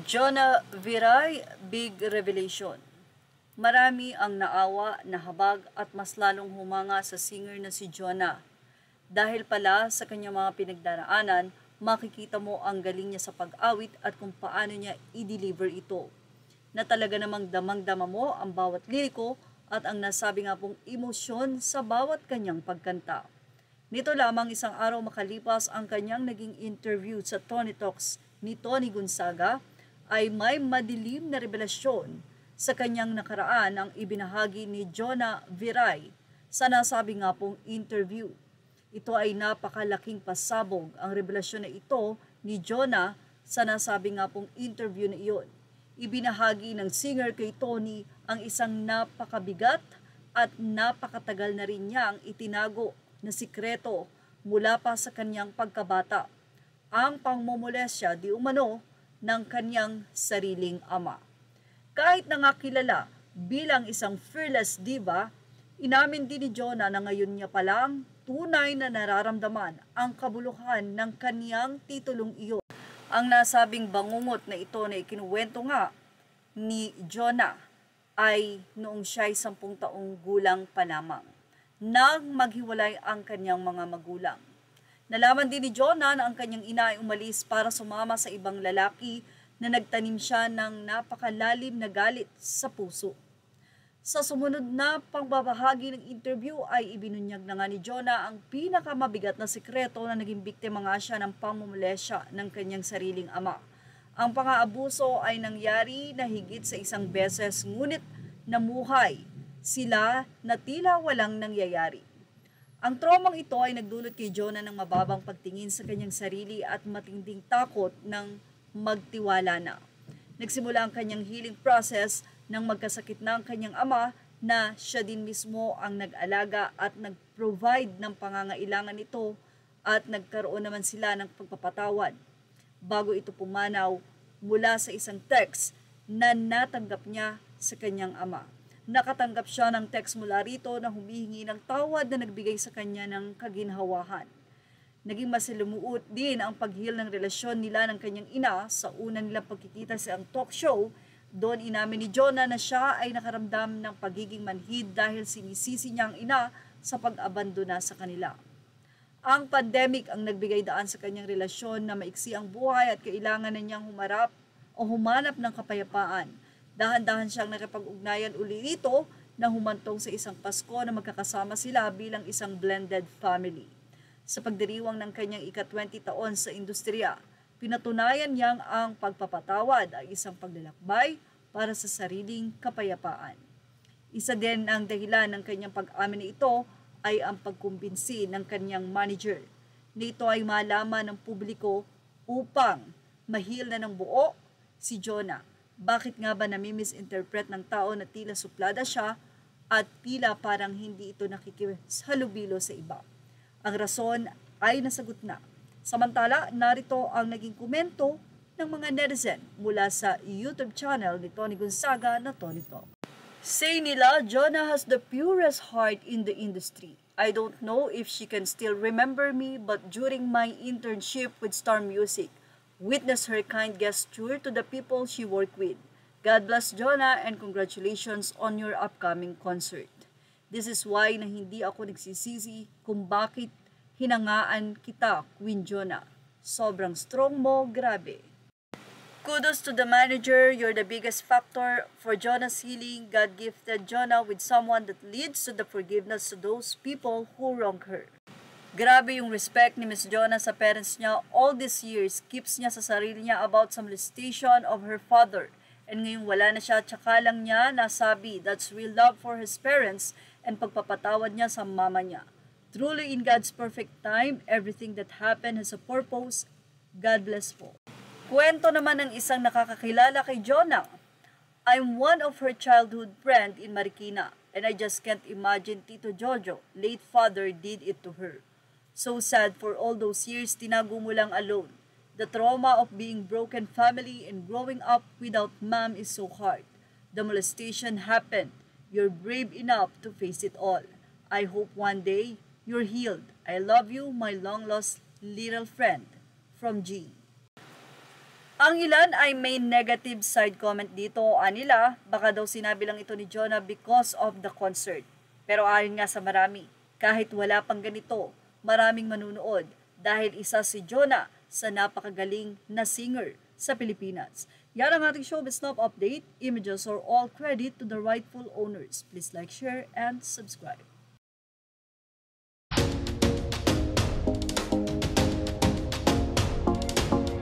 Jonah Viray, Big Revelation. Marami ang naawa, nahabag at mas lalong humanga sa singer na si Jonah. Dahil pala sa kanyang mga pinagdaraanan, makikita mo ang galing niya sa pag-awit at kung paano niya i-deliver ito. Na talaga namang damang-dama mo ang bawat liriko at ang nasabi nga pong emosyon sa bawat kanyang pagkanta. Nito lamang isang araw makalipas ang kanyang naging interview sa Tony Talks ni Tony Gonzaga ay may madilim na revelasyon sa kanyang nakaraan ang ibinahagi ni Jonah Viray sa nasabi nga pong interview. Ito ay napakalaking pasabog ang revelasyon na ito ni Jonah sa nasabi nga pong interview na iyon. Ibinahagi ng singer kay Tony ang isang napakabigat at napakatagal na rin niya ang itinago na sikreto mula pa sa kanyang pagkabata, ang pangmomolestya di umano ng kanyang sariling ama. Kahit na nga kilala bilang isang fearless diva, inamin din ni Jonah na ngayon niya palang tunay na nararamdaman ang kabuluhan ng kanyang titulong iyon. Ang nasabing bangungot na ito na ikinuwento nga ni Jonah ay noong siya'y 10 taong gulang pa lamang nang maghiwalay ang kanyang mga magulang. Nalaman din ni Jonah na ang kanyang ina ay umalis para sumama sa ibang lalaki na nagtanim siya ng napakalalim na galit sa puso. Sa sumunod na pagbabahagi ng interview ay ibinunyag na nga ni Jonah ang pinakamabigat na sikreto na naging biktima nga siya ng pangmumulesya ng kanyang sariling ama. Ang pang-aabuso ay nangyari na higit sa 1 beses ngunit namuhay sila na tila walang nangyayari. Ang traumang ito ay nagdulot kay Jonah ng mababang pagtingin sa kanyang sarili at matinding takot ng magtiwala na. Nagsimula ang kanyang healing process nang magkasakit na ang kanyang ama na siya din mismo ang nag-alaga at nag-provide ng pangangailangan nito at nagkaroon naman sila ng pagpapatawad. Bago ito pumanaw mula sa isang text na natanggap niya sa kanyang ama. Nakatanggap siya ng text mula rito na humihingi ng tawad na nagbigay sa kanya ng kaginhawahan. Naging masilumuot din ang paghil ng relasyon nila ng kanyang ina sa una nilang pagkikita sa ang talk show. Doon inamin ni Jonah na siya ay nakaramdam ng pagiging manhid dahil sinisisi niya ang ina sa pag-abandona sa kanila. Ang pandemic ang nagbigay daan sa kanyang relasyon na maiksi ang buhay at kailangan na niyang humanap ng kapayapaan. Dahan-dahan siyang nakipag-ugnayan uli rito na humantong sa isang Pasko na magkakasama sila bilang isang blended family. Sa pagdiriwang ng kanyang ika-20 taon sa industriya, pinatunayan niyang ang pagpapatawad ay isang paglalakbay para sa sariling kapayapaan. Isa din ang dahilan ng kanyang pag-amin na ito ay ang pagkumbinsi ng kanyang manager na ito ay malaman ng publiko upang mahil na ng buo si Jonah. Bakit nga ba nami-misinterpret ng tao na tila suplada siya at tila parang hindi ito nakikihalubilo sa iba? Ang rason ay nasagot na. Samantala, narito ang naging komento ng mga netizen mula sa YouTube channel ni Tony Gonzaga na Tony Talk. Say nila, Jonah has the purest heart in the industry. I don't know if she can still remember me, but during my internship with Star Music, witness her kind gesture to the people she worked with. God bless Jonah and congratulations on your upcoming concert. This is why na hindi ako nagsisisi kung bakit hinangaan kita, Queen Jonah. Sobrang strong mo, grabe. Kudos to the manager, you're the biggest factor for Jonah's healing. God gifted Jonah with someone that leads to the forgiveness to those people who wronged her. Grabe yung respect ni Miss Jonah sa parents niya all these years. Keeps niya sa sarili niya about some molestation of her father. And ngayong wala na siya, tsaka lang niya nasabi that's real love for his parents and pagpapatawad niya sa mama niya. Truly in God's perfect time, everything that happened has a purpose. God bless po. Kwento naman ng isang nakakakilala kay Jonah. I'm one of her childhood friend in Marikina and I just can't imagine Tito Jojo, late father, did it to her. So sad for all those years tinago mo lang alone. The trauma of being broken family and growing up without mom is so hard. The molestation happened. You're brave enough to face it all. I hope one day you're healed. I love you, my long-lost little friend. From G. Ang ilan ay may negative side comment dito. Anila, baka daw sinabi lang ito ni Jonah because of the concert. Pero ayon nga sa marami, kahit wala pang ganito, maraming manunood dahil isa si Jonah sa napakagaling na singer sa Pilipinas. Yan ang ating showbiz snob update. Images or all credit to the rightful owners. Please like, share, and subscribe.